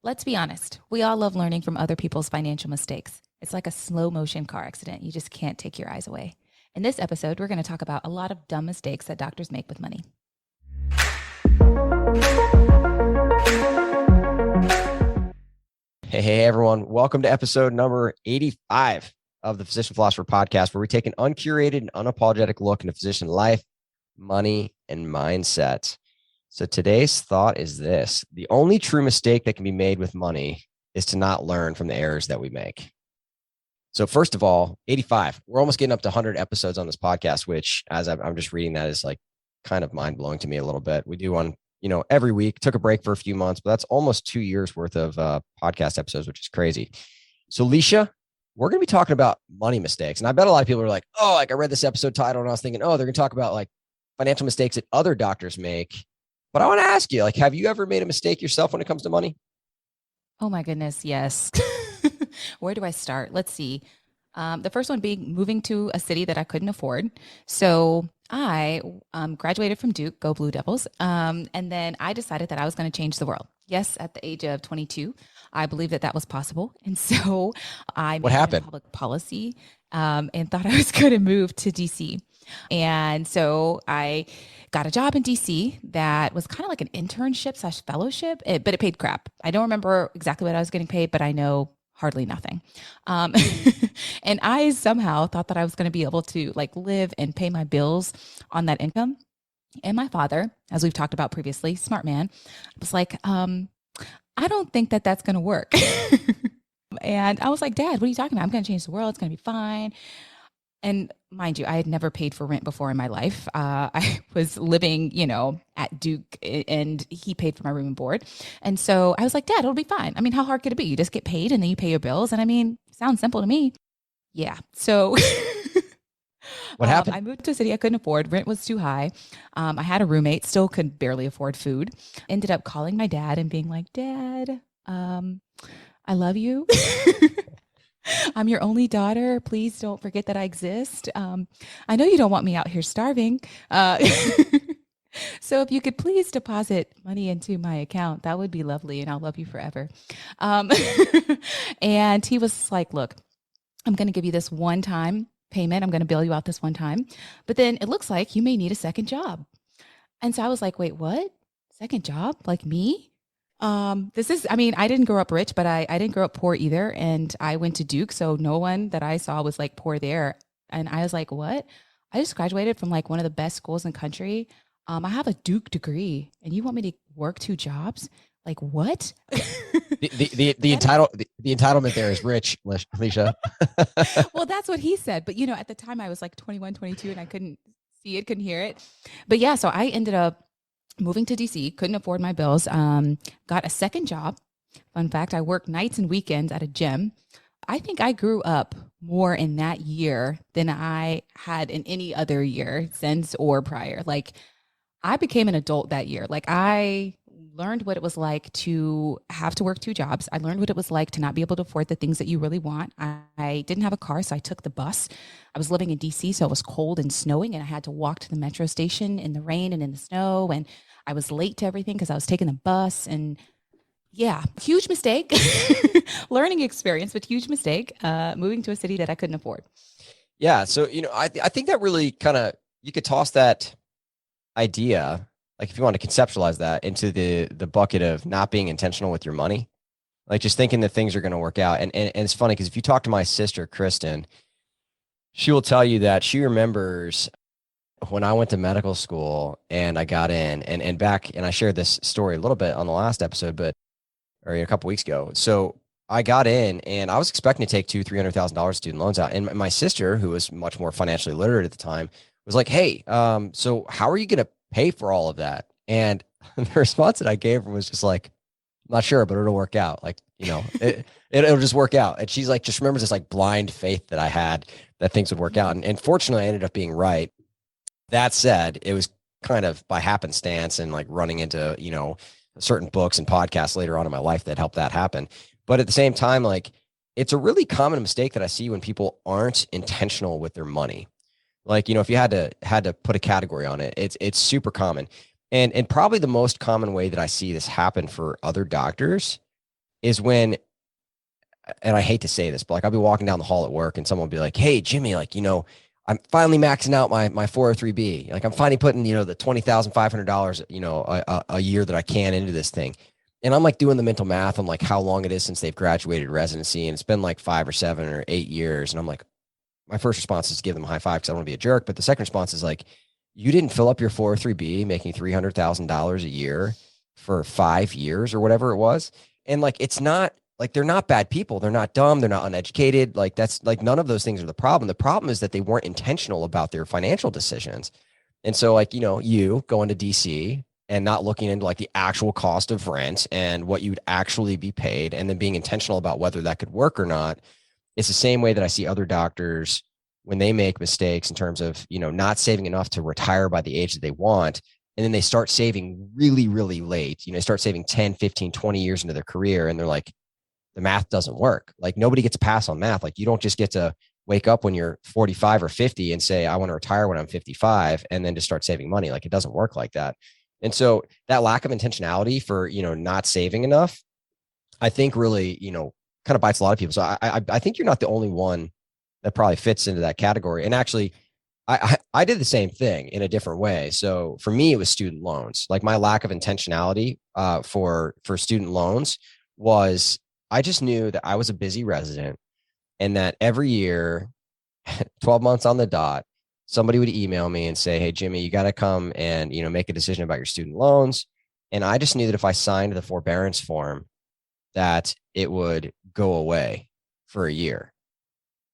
Let's be honest. We all love learning from other people's financial mistakes. It's like a slow motion car accident. You just can't take your eyes away. In this episode, we're going to talk about a lot of dumb mistakes that doctors make with money. Hey, everyone. Welcome to episode number 85 of the Physician Philosopher podcast, where we take an uncurated and unapologetic look into physician life, money, and mindset. So today's thought is this: the only true mistake that can be made with money is to not learn from the errors that we make. So first of all, 85, we're almost getting up to 100 episodes on this podcast, which as I'm just reading that is like kind of mind blowing to me a little bit. We do one, every week, took a break for a few months, but that's almost 2 years worth of podcast episodes, which is crazy. So Lisha, we're going to be talking about money mistakes. And I bet a lot of people are like, oh, like I read this episode title and I was thinking, oh, they're going to talk about like financial mistakes that other doctors make. But I want to ask you, like, have you ever made a mistake yourself when it comes to money? Oh my goodness, yes. Where do I start? Let's see. The first one being moving to a city that I couldn't afford. So I graduated from Duke, go Blue Devils. And then I decided that I was going to change the world. Yes, at the age of 22, I believed that that was possible. And so I What majored in happened? public policy and thought I was going to move to DC. And so I got a job in DC that was kind of like an internship slash fellowship, but it paid crap. I don't remember exactly what I was getting paid, but I know hardly nothing. Um, and I somehow thought that I was going to be able to like live and pay my bills on that income. And my father, as we've talked about previously, smart man, was like, I don't think that that's going to work. And I was like, Dad, what are you talking about? I'm going to change the world. It's going to be fine. And mind you, I had never paid for rent before in my life. I was living, at Duke and he paid for my room and board. And so I was like, Dad, it'll be fine. I mean, how hard could it be? You just get paid and then you pay your bills. And I mean, sounds simple to me. Yeah. So What happened? I moved to a city I couldn't afford. Rent was too high. I had a roommate, still could barely afford food. Ended up calling my dad and being like, Dad, I love you. I'm your only daughter. Please don't forget that I exist. I know you don't want me out here starving. So if you could please deposit money into my account, that would be lovely. And I'll love you forever. Um, and he was like, look, I'm going to give you this one time payment. I'm going to bill you out this one time. But then it looks like you may need a second job. And so I was like, wait, what? Second job? Like me? I mean, I didn't grow up rich, but I didn't grow up poor either. And I went to Duke. So no one that I saw was like poor there. And I was like, what? I just graduated from like one of the best schools in the country. I have a Duke degree and you want me to work two jobs? Like what? The And I, the entitlement there is rich, Lisha. well, that's what he said. But at the time I was like 21, 22 and I couldn't see it, couldn't hear it. But yeah, so I ended up moving to DC, couldn't afford my bills, got a second job. Fun fact, I worked nights and weekends at a gym. I think I grew up more in that year than I had in any other year since or prior. Like I became an adult that year. Like I learned what it was like to have to work two jobs. I learned what it was like to not be able to afford the things that you really want. I didn't have a car, so I took the bus. I was living in DC, so it was cold and snowing, and I had to walk to the metro station in the rain and in the snow. And I was late to everything because I was taking the bus. And yeah, huge mistake. Learning experience, but huge mistake. Moving to a city that I couldn't afford. Yeah. So, I think that really kind of, you could toss that idea, like if you want to conceptualize that into the bucket of not being intentional with your money, like just thinking that things are going to work out. And it's funny because if you talk to my sister, Kristen, she will tell you that she remembers when I went to medical school and I got in and back, and I shared this story a little bit on the last episode, or a couple weeks ago. So I got in and I was expecting to take $200,000-$300,000 student loans out. And my sister, who was much more financially literate at the time, was like, hey, so how are you going to pay for all of that? And the response that I gave her was just like, I'm not sure, but it'll work out. Like, it'll just work out. And she's like, just remembers this like blind faith that I had that things would work out. And fortunately I ended up being right. That said, it was kind of by happenstance and like running into, certain books and podcasts later on in my life that helped that happen. But at the same time, like it's a really common mistake that I see when people aren't intentional with their money. Like, if you had to put a category on it, it's super common. And probably the most common way that I see this happen for other doctors is when, and I hate to say this, but like I'll be walking down the hall at work and someone will be like, "Hey, Jimmy, like, I'm finally maxing out my 403b. Like I'm finally putting, the $20,500, a year that I can into this thing." And I'm like doing the mental math on like how long it is since they've graduated residency. And it's been like 5 or 7 or 8 years. And I'm like, my first response is to give them a high five because I don't want to be a jerk. But the second response is like, you didn't fill up your 403b making $300,000 a year for 5 years or whatever it was. And like, it's not like they're not bad people. They're not dumb. They're not uneducated. Like, that's like none of those things are the problem. The problem is that they weren't intentional about their financial decisions. And so, like, you going to DC and not looking into like the actual cost of rent and what you'd actually be paid, and then being intentional about whether that could work or not. It's the same way that I see other doctors when they make mistakes in terms of, not saving enough to retire by the age that they want. And then they start saving really, really late, start saving 10, 15, 20 years into their career. And they're like, the math doesn't work. Like nobody gets a pass on math. Like you don't just get to wake up when you're 45 or 50 and say, I want to retire when I'm 55 and then just start saving money. Like it doesn't work like that. And so that lack of intentionality for, not saving enough, I think really, kind of bites a lot of people. So I think you're not the only one that probably fits into that category. And actually, I did the same thing in a different way. So for me, it was student loans. Like my lack of intentionality for student loans was, I just knew that I was a busy resident and that every year, 12 months on the dot, somebody would email me and say, "Hey, Jimmy, you got to come and, make a decision about your student loans." And I just knew that if I signed the forbearance form, that it would go away for a year.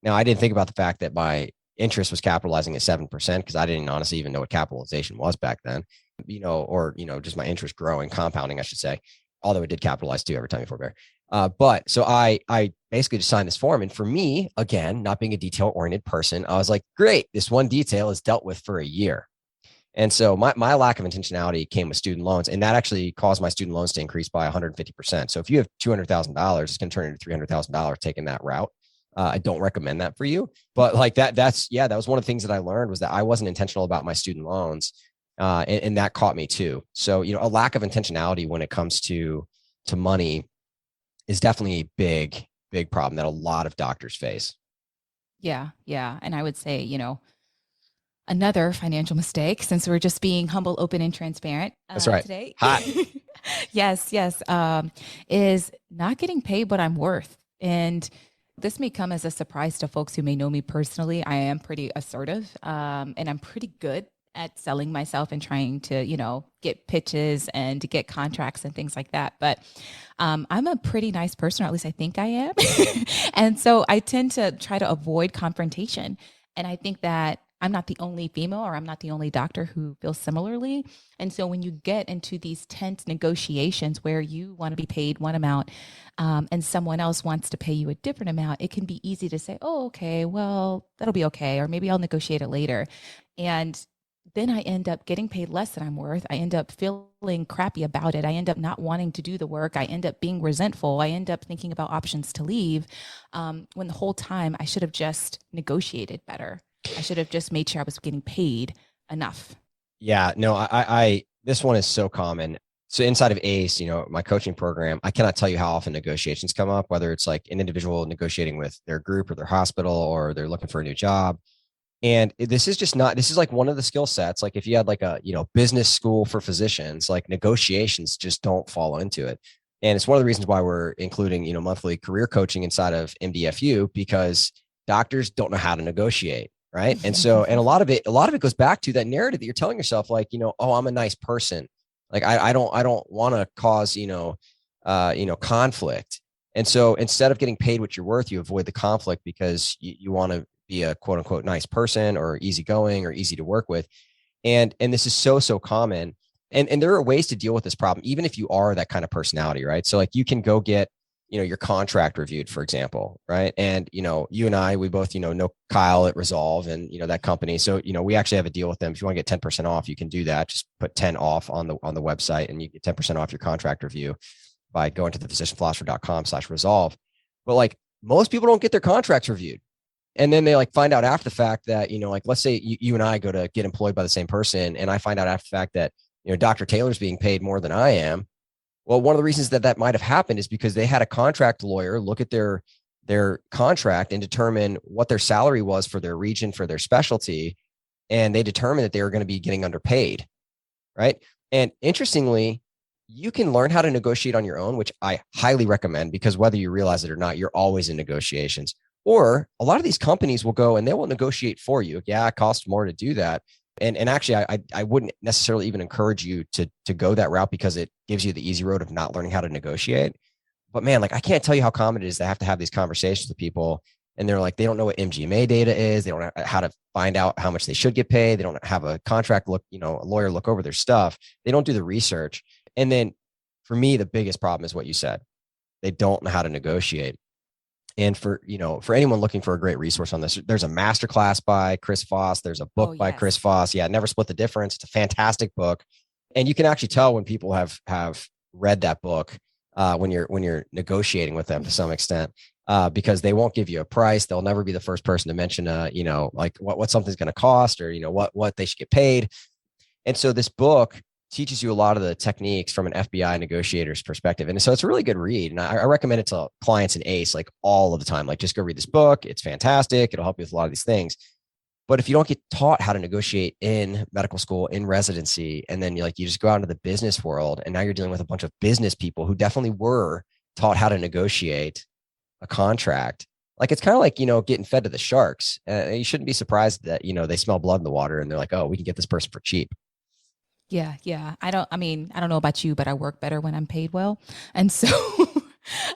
Now, I didn't think about the fact that my interest was capitalizing at 7% because I didn't honestly even know what capitalization was back then, or, just my interest growing, compounding, I should say, although it did capitalize too every time you forbear. But so I basically just signed this form. And for me, again, not being a detail oriented person, I was like, great, this one detail is dealt with for a year. And so my lack of intentionality came with student loans, and that actually caused my student loans to increase by 150%. So if you have $200,000, it's going to turn into $300,000 taking that route. I don't recommend that for you, but like that was one of the things that I learned was that I wasn't intentional about my student loans. And that caught me too. So, a lack of intentionality when it comes to money is definitely a big, big problem that a lot of doctors face. Yeah, yeah. And I would say, another financial mistake, since we're just being humble, open, and transparent That's right. today. Hot. Yes, yes. Is not getting paid what I'm worth. And this may come as a surprise to folks who may know me personally. I am pretty assertive, and I'm pretty good at selling myself and trying to, get pitches and to get contracts and things like that. But I'm a pretty nice person, or at least I think I am. And so I tend to try to avoid confrontation. And I think that I'm not the only female, or I'm not the only doctor who feels similarly. And so when you get into these tense negotiations where you want to be paid one amount, and someone else wants to pay you a different amount, it can be easy to say, "Oh, okay, well, that'll be okay," or maybe I'll negotiate it later. And then I end up getting paid less than I'm worth. I end up feeling crappy about it. I end up not wanting to do the work. I end up being resentful. I end up thinking about options to leave, when the whole time I should have just negotiated better. I should have just made sure I was getting paid enough. Yeah, no, this one is so common. So inside of ACE, my coaching program, I cannot tell you how often negotiations come up, whether it's like an individual negotiating with their group or their hospital, or they're looking for a new job. And this is just not, this is like one of the skill sets. Like if you had like a, business school for physicians, like negotiations just don't fall into it. And it's one of the reasons why we're including, monthly career coaching inside of MDFU, because doctors don't know how to negotiate. Right. And so, and a lot of it goes back to that narrative that you're telling yourself, like, "Oh, I'm a nice person. Like, I don't want to cause, conflict." And so instead of getting paid what you're worth, you avoid the conflict because you want to be a quote unquote nice person or easygoing or easy to work with. And this is so common. And there are ways to deal with this problem, even if you are that kind of personality, right? So like you can go get, your contract reviewed, for example, right? And, you and I, we both, know Kyle at Resolve and, that company. So, we actually have a deal with them. If you want to get 10% off, you can do that. Just put 10 off on the website and you get 10% off your contract review by going to the physicianphilosopher.com/resolve. But like most people don't get their contracts reviewed. And then they like find out after the fact that, like, let's say you and I go to get employed by the same person. And I find out after the fact that, Dr. Taylor's being paid more than I am. Well, one of the reasons that that might have happened is because they had a contract lawyer look at their contract and determine what their salary was for their region, for their specialty, and they determined that they were going to be getting underpaid, right? And interestingly, you can learn how to negotiate on your own, which I highly recommend, because whether you realize it or not, you're always in negotiations. Or a lot of these companies will go and they will negotiate for you. Yeah, it costs more to do that. And actually, I wouldn't necessarily even encourage you to go that route, because it gives you the easy road of not learning how to negotiate. But man, like, I can't tell you how common it is to have these conversations with people, and they're like, they don't know what MGMA data is. They don't know how to find out how much they should get paid. They don't have a contract look, a lawyer look over their stuff. They don't do the research. And then for me, the biggest problem is what you said. They don't know how to negotiate. And for anyone looking for a great resource on this, there's a masterclass by Chris Voss. There's a Oh, book by Chris yes. Voss. Yeah, Never Split the Difference. It's a fantastic book, and you can actually tell when people have read that book when you're negotiating with them to some extent, because they won't give you a price. They'll never be the first person to mention like what something's going to cost, or what they should get paid. And so this book teaches you a lot of the techniques from an FBI negotiator's perspective. And so it's a really good read. And I recommend it to clients in ACE like all of the time. Like, just go read this book. It's fantastic. It'll help you with a lot of these things. But if you don't get taught how to negotiate in medical school, in residency, and then you just go out into the business world, and now you're dealing with a bunch of business people who definitely were taught how to negotiate a contract. Like, it's kind of like, getting fed to the sharks. You shouldn't be surprised that, they smell blood in the water and they're like, oh, we can get this person for cheap. Yeah, yeah. I don't know about you, but I work better when I'm paid well. And so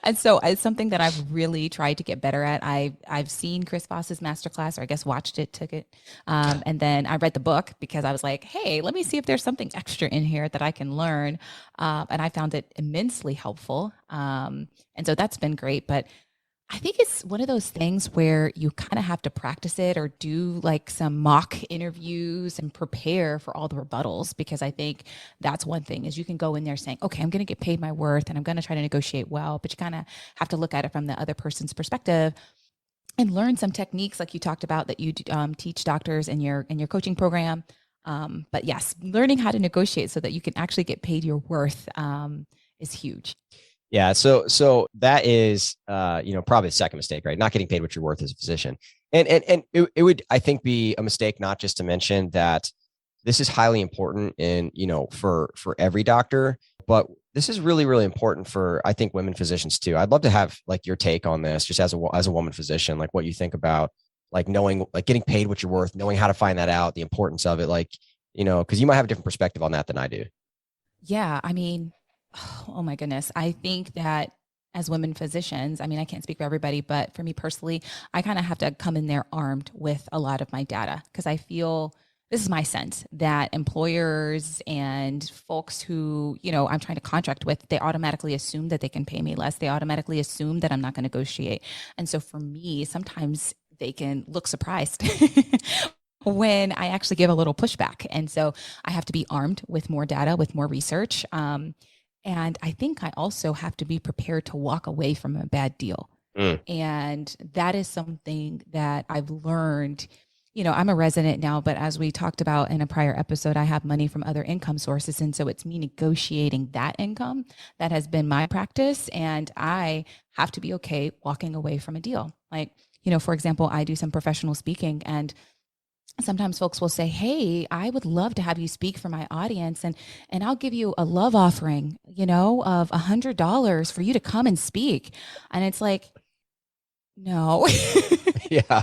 and so it's something that I've really tried to get better at. I've seen Chris Voss's masterclass, or I guess watched it, took it. And then I read the book because I was like, hey, let me see if there's something extra in here that I can learn. And I found it immensely helpful. And so that's been great. But I think it's one of those things where you kind of have to practice it or do like some mock interviews and prepare for all the rebuttals, because I think that's one thing is you can go in there saying, okay, I'm going to get paid my worth and I'm going to try to negotiate well, but you kind of have to look at it from the other person's perspective and learn some techniques like you talked about that you teach doctors in your coaching program. But yes, learning how to negotiate so that you can actually get paid your worth is huge. Yeah. So that is, probably the second mistake, right? Not getting paid what you're worth as a physician. And it would, I think, be a mistake not just to mention that this is highly important in, for every doctor, but this is really, really important for, I think, women physicians too. I'd love to have like your take on this, just as a woman physician, like what you think about like knowing, like getting paid what you're worth, knowing how to find that out, the importance of it, like, because you might have a different perspective on that than I do. Yeah, I mean, oh my goodness. I think that as women physicians, I mean, I can't speak for everybody, but for me personally, I kind of have to come in there armed with a lot of my data because I feel this is my sense that employers and folks who, I'm trying to contract with, they automatically assume that they can pay me less. They automatically assume that I'm not going to negotiate. And so for me, sometimes they can look surprised when I actually give a little pushback. And so I have to be armed with more data, with more research. And I think I also have to be prepared to walk away from a bad deal. Mm. And that is something that I've learned. I'm a resident now, but as we talked about in a prior episode, I have money from other income sources. And so it's me negotiating that income that has been my practice. And I have to be okay walking away from a deal. Like, for example, I do some professional speaking, and sometimes folks will say, hey, I would love to have you speak for my audience, and I'll give you a love offering, of $100 for you to come and speak. And it's like, no. Yeah.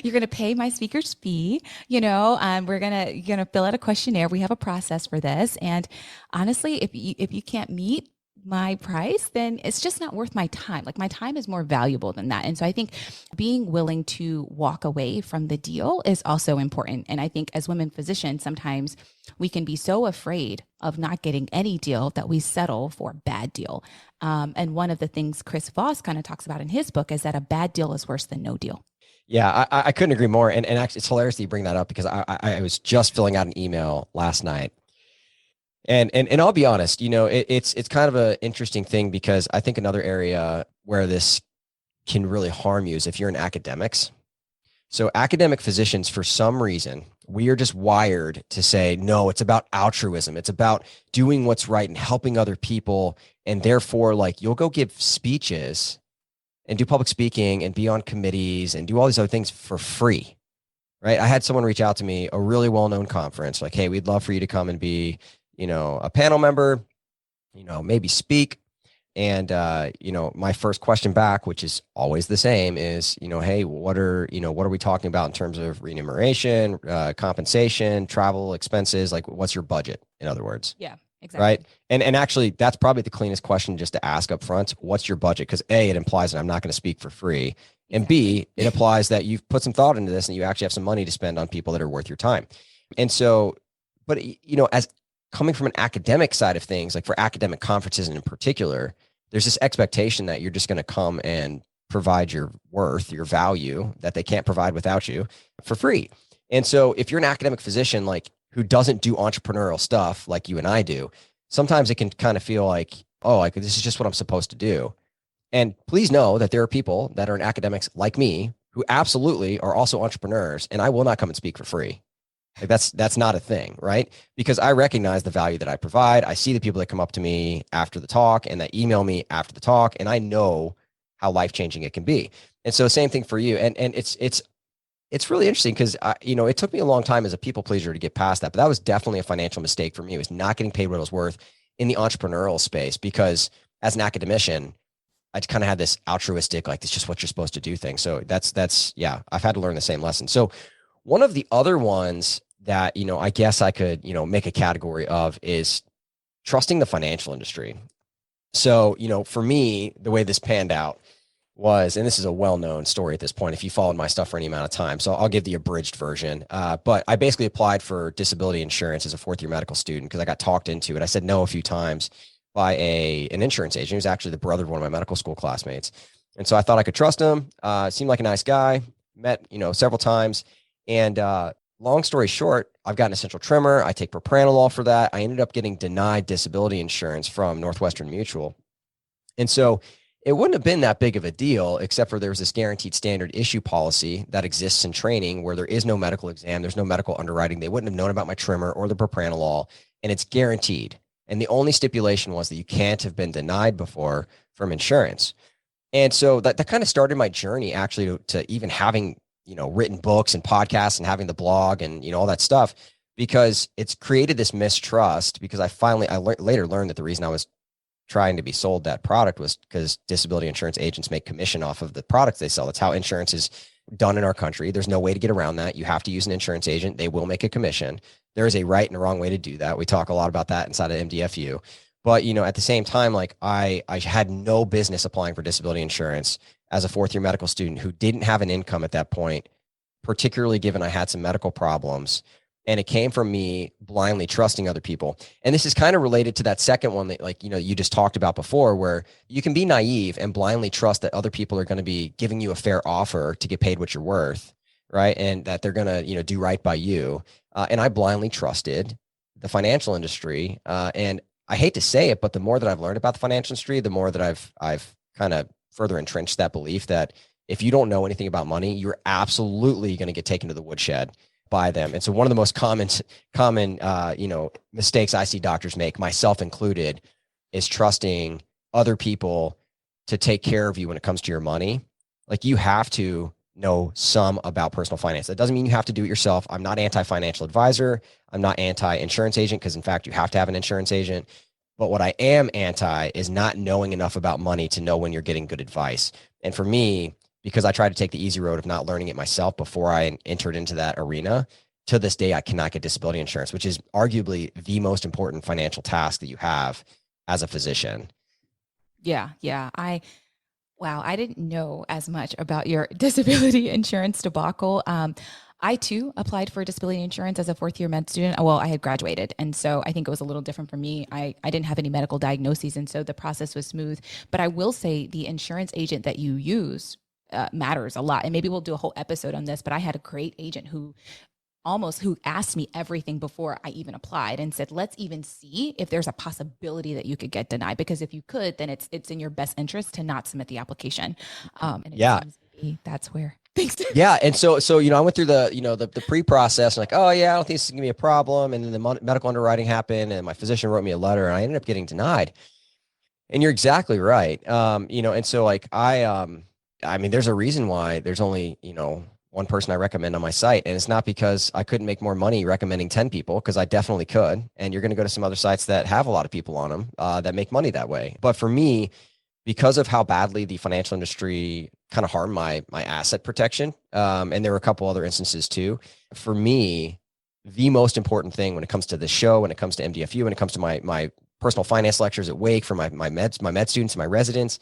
You're going to pay my speaker's fee, and you're going to fill out a questionnaire. We have a process for this. And honestly, if you can't meet my price, then it's just not worth my time. Like, my time is more valuable than that. And so I think being willing to walk away from the deal is also important. And I think as women physicians, sometimes we can be so afraid of not getting any deal that we settle for a bad deal. And one of the things Chris Voss kind of talks about in his book is that a bad deal is worse than no deal. Yeah, I couldn't agree more. And actually, it's hilarious that you bring that up, because I was just filling out an email last night. And I'll be honest, it's kind of an interesting thing, because I think another area where this can really harm you is if you're in academics. So academic physicians, for some reason, We are just wired to say, no, it's about altruism. It's about doing what's right and helping other people. And therefore, like, you'll go give speeches and do public speaking and be on committees and do all these other things for free. Right. I had someone reach out to me, a really well-known conference, like, hey, we'd love for you to come and be, a panel member, maybe speak. And my first question back, which is always the same, is, hey, what are we talking about in terms of remuneration, compensation, travel expenses? Like, what's your budget, in other words? Yeah, Right. exactly. And actually, that's probably the cleanest question just to ask up front. What's your budget? Because A, it implies that I'm not going to speak for free. And Exactly. B, it implies that you've put some thought into this and you actually have some money to spend on people that are worth your time. And so, but as coming from an academic side of things, like for academic conferences in particular, there's this expectation that you're just going to come and provide your worth, your value that they can't provide without you for free. And so if you're an academic physician, like who doesn't do entrepreneurial stuff like you and I do, sometimes it can kind of feel like, oh, like this is just what I'm supposed to do. And please know that there are people that are in academics like me who absolutely are also entrepreneurs, and I will not come and speak for free. Like that's not a thing, right? Because I recognize the value that I provide. I see the people that come up to me after the talk and that email me after the talk, and I know how life changing it can be. And so, same thing for you. And it's really interesting because it took me a long time as a people pleaser to get past that, but that was definitely a financial mistake for me. It was not getting paid what it was worth in the entrepreneurial space because as an academician, I kind of had this altruistic, like, it's just what you're supposed to do thing. So yeah, I've had to learn the same lesson. So one of the other ones that, I guess I could, make a category of is trusting the financial industry. So, for me, the way this panned out was, and this is a well-known story at this point, if you followed my stuff for any amount of time. So I'll give the abridged version. But I basically applied for disability insurance as a fourth-year medical student because I got talked into it. I said no a few times by an insurance agent. He was actually the brother of one of my medical school classmates. And so I thought I could trust him. Seemed like a nice guy. Met, several times. And long story short, I've got an essential tremor. I take propranolol for that. I ended up getting denied disability insurance from Northwestern Mutual. And so it wouldn't have been that big of a deal, except for there's this guaranteed standard issue policy that exists in training where there is no medical exam, there's no medical underwriting. They wouldn't have known about my tremor or the propranolol, and it's guaranteed. And the only stipulation was that you can't have been denied before from insurance. And so that kind of started my journey actually to even having, written books and podcasts and having the blog and, all that stuff, because it's created this mistrust because later learned that the reason I was trying to be sold that product was because disability insurance agents make commission off of the products they sell. That's how insurance is done in our country. There's no way to get around that. You have to use an insurance agent. They will make a commission. There is a right and a wrong way to do that. We talk a lot about that inside of MDFU. But, at the same time, like I had no business applying for disability insurance as a fourth year medical student who didn't have an income at that point, particularly given I had some medical problems. And it came from me blindly trusting other people. And this is kind of related to that second one that, like, you just talked about before, where you can be naive and blindly trust that other people are going to be giving you a fair offer to get paid what you're worth, right? And that they're going to, do right by you. And I blindly trusted the financial industry. And I hate to say it, but the more that I've learned about the financial industry, the more that I've kind of further entrenched that belief that if you don't know anything about money, you're absolutely going to get taken to the woodshed by them. And so one of the most common mistakes I see doctors make, myself included, is trusting other people to take care of you when it comes to your money. Like, you have to know some about personal finance. That doesn't mean you have to do it yourself. I'm not anti-financial advisor. I'm not anti-insurance agent because, in fact, you have to have an insurance agent. But what I am anti is not knowing enough about money to know when you're getting good advice. And for me, because I tried to take the easy road of not learning it myself before I entered into that arena, to this day, I cannot get disability insurance, which is arguably the most important financial task that you have as a physician. Yeah, yeah. Wow, I didn't know as much about your disability insurance debacle. I too applied for disability insurance as a fourth year med student. Well, I had graduated. And so I think it was a little different for me. I didn't have any medical diagnoses. And so the process was smooth. But I will say the insurance agent that you use matters a lot. And maybe we'll do a whole episode on this. But I had a great agent who asked me everything before I even applied and said, let's even see if there's a possibility that you could get denied. Because if you could, then it's in your best interest to not submit the application. And it Yeah. seems to be that's where. Thanks. Yeah. And so, I went through the pre-process, and like, oh yeah, I don't think this is gonna be a problem. And then the medical underwriting happened, and my physician wrote me a letter, and I ended up getting denied. And you're exactly right. And so like I mean, there's a reason why there's only, one person I recommend on my site. And it's not because I couldn't make more money recommending 10 people, because I definitely could. And you're going to go to some other sites that have a lot of people on them that make money that way. But for me, because of how badly the financial industry kind of harmed my asset protection, and there were a couple other instances too, for me, the most important thing when it comes to the show, when it comes to MDFU, when it comes to my personal finance lectures at Wake for my med students, my residents,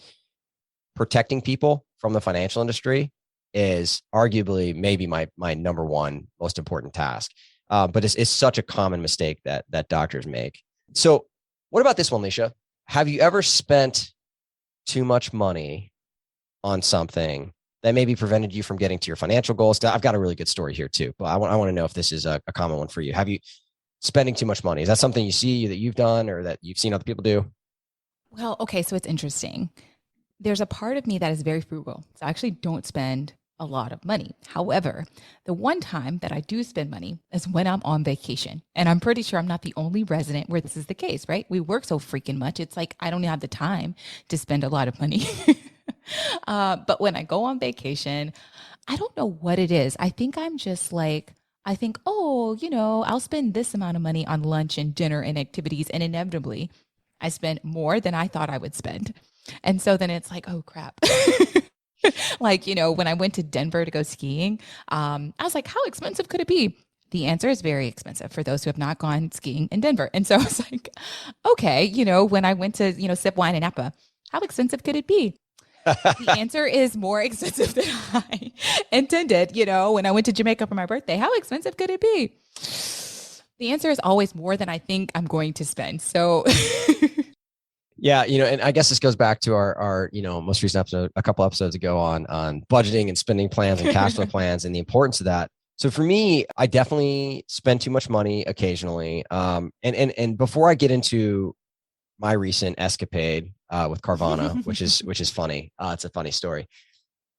protecting people from the financial industry is arguably maybe my number one most important task. But it's such a common mistake that doctors make. So what about this one, Lisha? Have you ever spent too much money on something that maybe prevented you from getting to your financial goals? I've got a really good story here too, but I want to know if this is a common one for you. Have you spending too much money? Is that something you see that you've done or that you've seen other people do? Well, okay, so it's interesting. There's a part of me that is very frugal. So I actually don't spend a lot of money. However, the one time that I do spend money is when I'm on vacation. And I'm pretty sure I'm not the only resident where this is the case, right? We work so freaking much. It's like I don't have the time to spend a lot of money. But when I go on vacation, I don't know what it is. I think I'm just like, I think, oh, I'll spend this amount of money on lunch and dinner and activities. And inevitably, I spend more than I thought I would spend. And so then it's like, oh crap. Like, when I went to Denver to go skiing, I was like, how expensive could it be? The answer is very expensive for those who have not gone skiing in Denver. And so I was like, okay, when I went to, sip wine in Napa, how expensive could it be? The answer is more expensive than I intended. When I went to Jamaica for my birthday, how expensive could it be? The answer is always more than I think I'm going to spend. So Yeah, and I guess this goes back to our most recent episode, a couple episodes ago on budgeting and spending plans and cash flow plans and the importance of that. So for me, I definitely spend too much money occasionally. And before I get into my recent escapade with Carvana, which is funny, it's a funny story.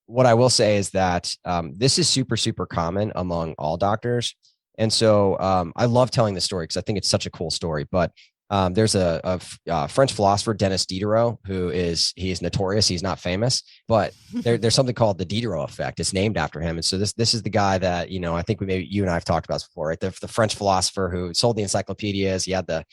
What I will say is that this is super super common among all doctors, and so I love telling this story because I think it's such a cool story. But there's a French philosopher, Denis Diderot, he's notorious. He's not famous, but there's something called the Diderot effect. It's named after him. And so this is the guy that, I think maybe you and I have talked about this before, right? The French philosopher who sold the encyclopedias. He had the,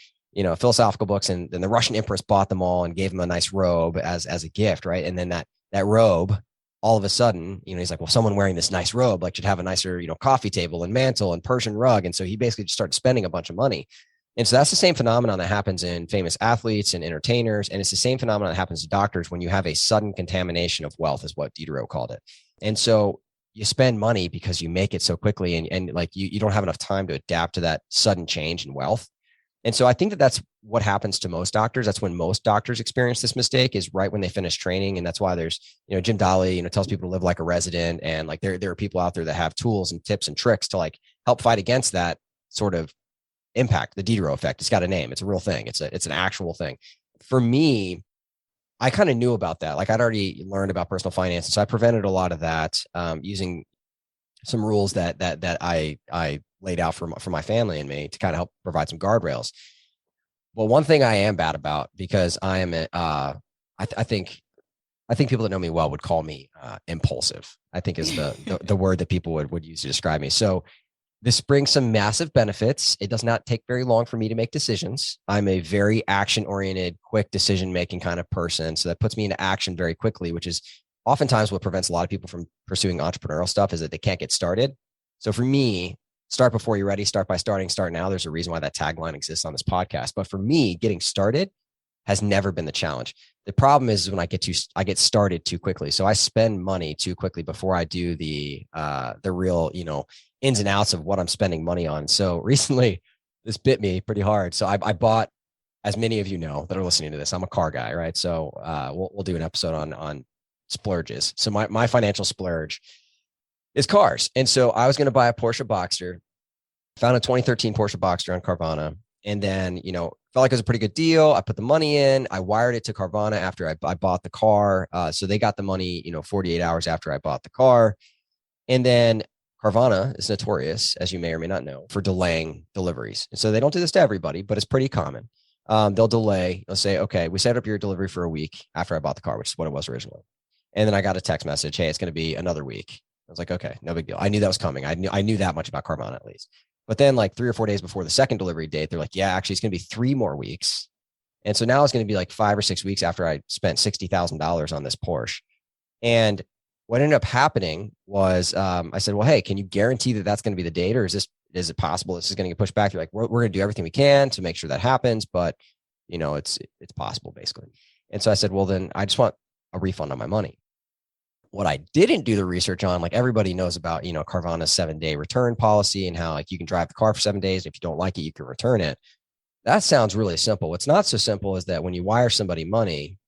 philosophical books, and then the Russian empress bought them all and gave him a nice robe as a gift, right? And then that robe, all of a sudden, he's like, well, someone wearing this nice robe like should have a nicer, coffee table and mantle and Persian rug. And so he basically just started spending a bunch of money. And so that's the same phenomenon that happens in famous athletes and entertainers. And it's the same phenomenon that happens to doctors when you have a sudden contamination of wealth, is what Diderot called it. And so you spend money because you make it so quickly, and like you don't have enough time to adapt to that sudden change in wealth. And so I think that's what happens to most doctors. That's when most doctors experience this mistake, is right when they finish training. And that's why there's, Jim Dolly, tells people to live like a resident. And like there are people out there that have tools and tips and tricks to like help fight against that sort of impact, the Diderot effect. It's got a name. It's a real thing. It's an actual thing. For me, I kind of knew about that. Like I'd already learned about personal finance. So I prevented a lot of that using some rules that I laid out for my family and me to kind of help provide some guardrails. Well, one thing I am bad about, because I am I think people that know me well would call me impulsive, I think is the word that people would use to describe me. So this brings some massive benefits. It does not take very long for me to make decisions. I'm a very action-oriented, quick decision-making kind of person. So that puts me into action very quickly, which is oftentimes what prevents a lot of people from pursuing entrepreneurial stuff, is that they can't get started. So for me, start before you're ready, start by starting, start now. There's a reason why that tagline exists on this podcast. But for me, getting started has never been the challenge. The problem is when I get started too quickly. So I spend money too quickly before I do the real, ins and outs of what I'm spending money on. So recently this bit me pretty hard. So I bought, as many of you know that are listening to this, I'm a car guy, right? So we'll do an episode on splurges. So my financial splurge is cars. And so I was going to buy a Porsche Boxster, found a 2013 Porsche Boxster on Carvana. And then, felt like it was a pretty good deal. I put the money in, I wired it to Carvana after I bought the car. So they got the money, 48 hours after I bought the car. And then Carvana is notorious, as you may or may not know, for delaying deliveries. And so they don't do this to everybody, but it's pretty common. They'll delay. They'll say, okay, we set up your delivery for a week after I bought the car, which is what it was originally. And then I got a text message, hey, it's going to be another week. I was like, okay, no big deal. I knew that was coming. I knew that much about Carvana at least. But then like 3 or 4 days before the second delivery date, they're like, yeah, actually it's going to be 3 more weeks. And so now it's going to be like 5 or 6 weeks after I spent $60,000 on this Porsche. And what ended up happening was I said, well, hey, can you guarantee that that's going to be the date, or is it possible this is going to get pushed back? They're like, we're going to do everything we can to make sure that happens, but it's possible basically. And so I said, well, then I just want a refund on my money. What I didn't do the research on, like everybody knows about, Carvana's 7-day return policy and how like you can drive the car for 7 days. If you don't like it, you can return it. That sounds really simple. What's not so simple is that when you wire somebody money,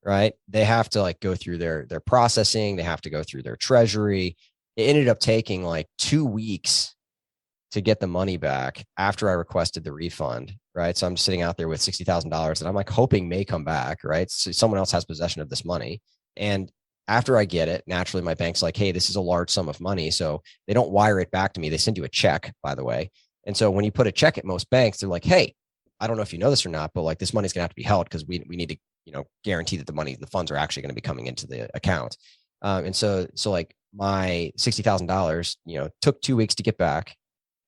right, they have to like go through their processing. They have to go through their treasury. It ended up taking like 2 weeks to get the money back after I requested the refund, right? So I'm sitting out there with $60,000 that I'm like hoping may come back, right? So someone else has possession of this money. And after I get it, naturally my bank's like, hey, this is a large sum of money. So they don't wire it back to me. They send you a check, by the way. And so when you put a check at most banks, they're like, hey, I don't know if you know this or not, but like this money's gonna have to be held because we need to, guarantee that the funds are actually going to be coming into the account. And so like my $60,000, took 2 weeks to get back.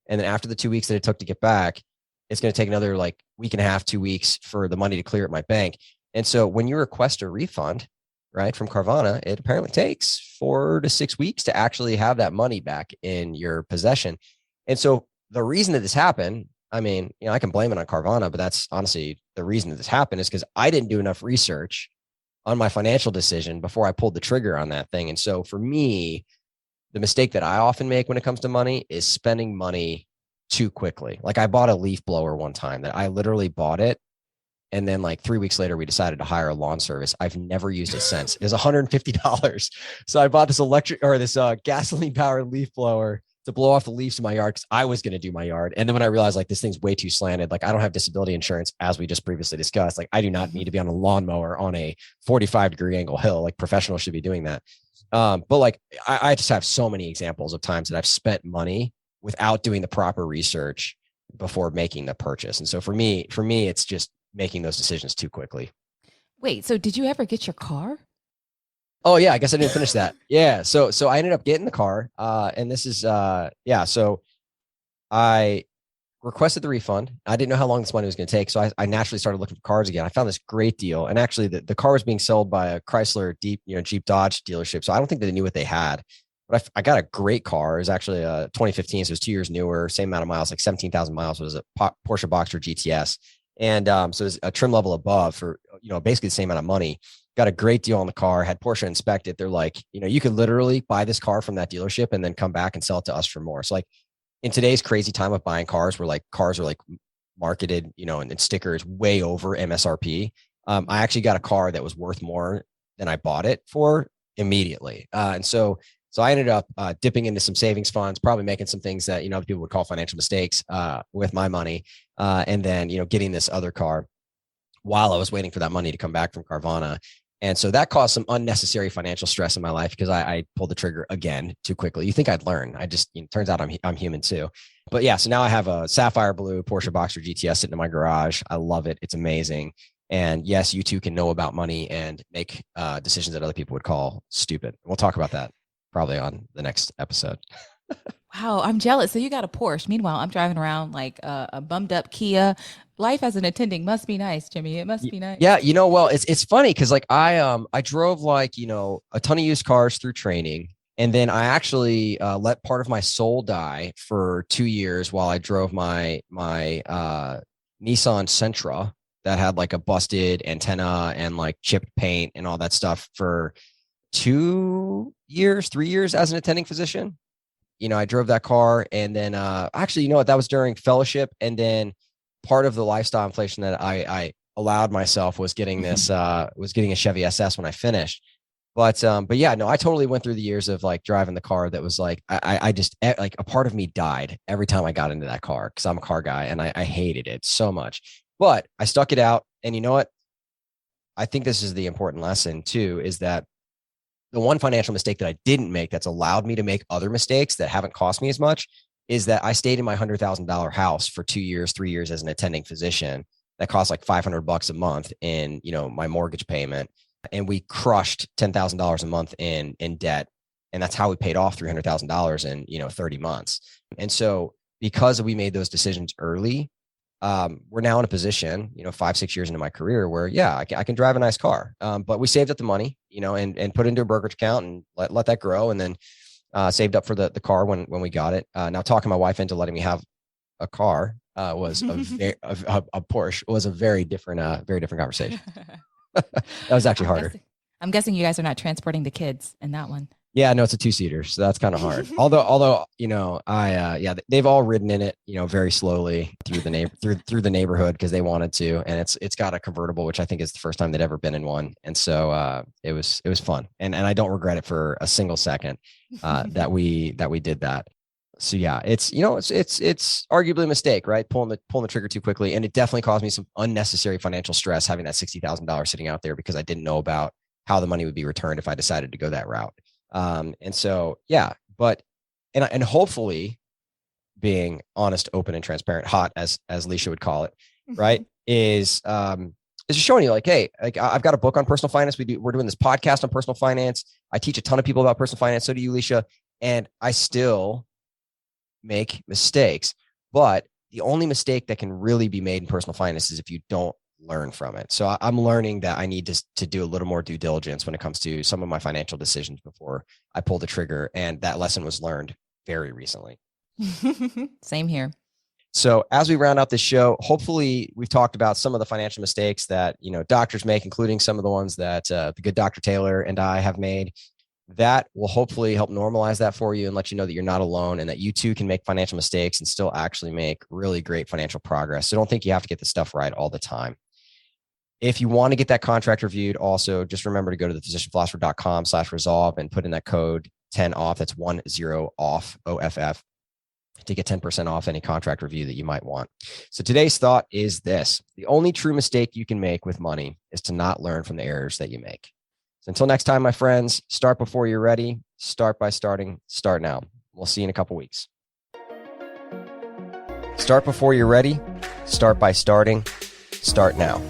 And then after the 2 weeks that it took to get back, it's going to take another like week and a half, 2 weeks for the money to clear at my bank. And so when you request a refund, right, from Carvana, it apparently takes 4 to 6 weeks to actually have that money back in your possession. And so the reason that this happened, I mean, I can blame it on Carvana, but that's honestly the reason that this happened is because I didn't do enough research on my financial decision before I pulled the trigger on that thing. And so for me, the mistake that I often make when it comes to money is spending money too quickly. Like I bought a leaf blower one time that I literally bought it. And then like 3 weeks later, we decided to hire a lawn service. I've never used it since. It was $150. So I bought this gasoline powered leaf blower to blow off the leaves in my yard because I was going to do my yard. And then when I realized like this thing's way too slanted, like I don't have disability insurance, as we just previously discussed. Like I do not need to be on a lawnmower on a 45-degree angle hill. Like professionals should be doing that. But like I just have so many examples of times that I've spent money without doing the proper research before making the purchase. And so for me, it's just making those decisions too quickly. Wait, so did you ever get your car? Oh yeah, I guess I didn't finish that. Yeah, so I ended up getting the car, and this is So I requested the refund. I didn't know how long this money was going to take, so I naturally started looking for cars again. I found this great deal, and actually the car was being sold by a Chrysler Jeep Dodge dealership. So I don't think they knew what they had, but I got a great car. It was actually a 2015, so it was 2 years newer, same amount of miles, like 17,000 miles. It was a Porsche Boxster GTS, and so it was a trim level above for basically the same amount of money. Got a great deal on the car, had Porsche inspect it. They're like, you could literally buy this car from that dealership and then come back and sell it to us for more. So like in today's crazy time of buying cars where like cars are like marketed, and stickers way over MSRP. I actually got a car that was worth more than I bought it for immediately. And so I ended up dipping into some savings funds, probably making some things that, people would call financial mistakes with my money. And then, getting this other car while I was waiting for that money to come back from Carvana. And so that caused some unnecessary financial stress in my life because I pulled the trigger again too quickly. You think I'd learn. Turns out I'm human too. But yeah, so now I have a sapphire blue Porsche Boxster GTS sitting in my garage. I love it. It's amazing. And yes, you too can know about money and make decisions that other people would call stupid. We'll talk about that probably on the next episode. Wow, I'm jealous. So you got a Porsche. Meanwhile, I'm driving around like a bummed up Kia. Life as an attending must be nice, Jimmy. It must be nice. Yeah, well, it's funny because like I drove like a ton of used cars through training, and then I actually let part of my soul die for 2 years while I drove my Nissan Sentra that had like a busted antenna and like chipped paint and all that stuff for 2 years, 3 years as an attending physician. I drove that car, and then actually, that was during fellowship, and then part of the lifestyle inflation that I allowed myself was getting a Chevy SS when I finished. But yeah, no, I totally went through the years of like driving the car that was like I just like a part of me died every time I got into that car because I'm a car guy and I hated it so much. But I stuck it out, and you know what? I think this is the important lesson too, is that The one financial mistake that I didn't make that's allowed me to make other mistakes that haven't cost me as much is that I stayed in my $100,000 house for 2 years, 3 years as an attending physician. That cost like $500 a month in, my mortgage payment. And we crushed $10,000 a month in debt. And that's how we paid off $300,000 in, 30 months. And so because we made those decisions early, we're now in a position, 5-6 years into my career where, yeah, I can drive a nice car. But we saved up the money, and put it into a brokerage account and let that grow. And then saved up for the car when we got it. Now talking my wife into letting me have a car was a Porsche was a very different conversation. That was actually harder. I'm guessing you guys are not transporting the kids in that one. Yeah, no, it's a 2-seater, so that's kind of hard. Although, they've all ridden in it, very slowly through the neighborhood because they wanted to, and it's got a convertible, which I think is the first time they'd ever been in one, and so it was fun, and I don't regret it for a single second that we did that. So yeah, it's arguably a mistake, right? Pulling the trigger too quickly, and it definitely caused me some unnecessary financial stress having that $60,000 sitting out there because I didn't know about how the money would be returned if I decided to go that route. And so, yeah, but, and hopefully being honest, open, and transparent, hot as Lisha would call it, right. Is just showing you like, hey, like I've got a book on personal finance. We're doing this podcast on personal finance. I teach a ton of people about personal finance. So do you, Lisha, and I still make mistakes, but the only mistake that can really be made in personal finance is if you don't learn from it. So I'm learning that I need to do a little more due diligence when it comes to some of my financial decisions before I pull the trigger. And that lesson was learned very recently. Same here. So as we round out this show, hopefully we've talked about some of the financial mistakes that, doctors make, including some of the ones that the good Dr. Taylor and I have made. That will hopefully help normalize that for you and let you know that you're not alone and that you too can make financial mistakes and still actually make really great financial progress. So don't think you have to get the stuff right all the time. If you want to get that contract reviewed, also just remember to go to thephysicianphilosopher.com/resolve and put in that code 10 off. That's 10 off OFF to get 10% off any contract review that you might want. So today's thought is this: the only true mistake you can make with money is to not learn from the errors that you make. So until next time, my friends, start before you're ready. Start by starting. Start now. We'll see you in a couple weeks. Start before you're ready. Start by starting. Start now.